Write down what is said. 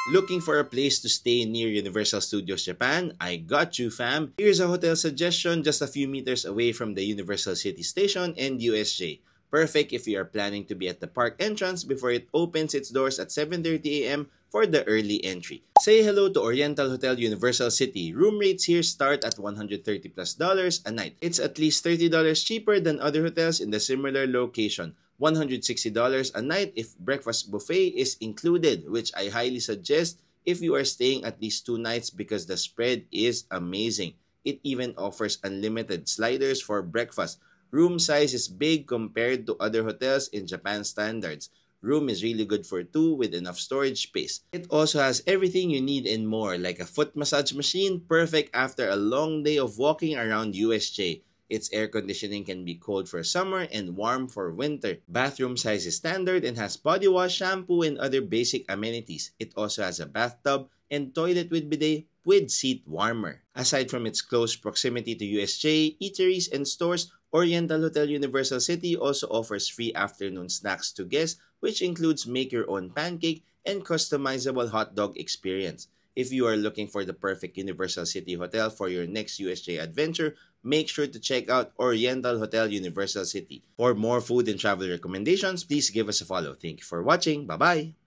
Looking for a place to stay near Universal Studios Japan? I got you, fam! Here's a hotel suggestion just a few meters away from the Universal City Station and USJ. Perfect if you are planning to be at the park entrance before it opens its doors at 7:30 a.m. for the early entry. Say hello to Oriental Hotel Universal City. Room rates here start at $130 plus a night. It's at least $30 cheaper than other hotels in the similar location. $160 a night if breakfast buffet is included, which I highly suggest if you are staying at least 2 nights because the spread is amazing. It even offers unlimited sliders for breakfast. Room size is big compared to other hotels in Japan standards. Room is really good for two with enough storage space. It also has everything you need and more, like a foot massage machine, perfect after a long day of walking around USJ. Its air conditioning can be cold for summer and warm for winter. Bathroom size is standard and has body wash, shampoo, and other basic amenities. It also has a bathtub and toilet with bidet with seat warmer. Aside from its close proximity to USJ, eateries, and stores, Oriental Hotel Universal City also offers free afternoon snacks to guests, which includes make-your-own pancake and customizable hot dog experience. If you are looking for the perfect Universal City hotel for your next USJ adventure, make sure to check out Oriental Hotel Universal City. For more food and travel recommendations, please give us a follow. Thank you for watching. Bye-bye!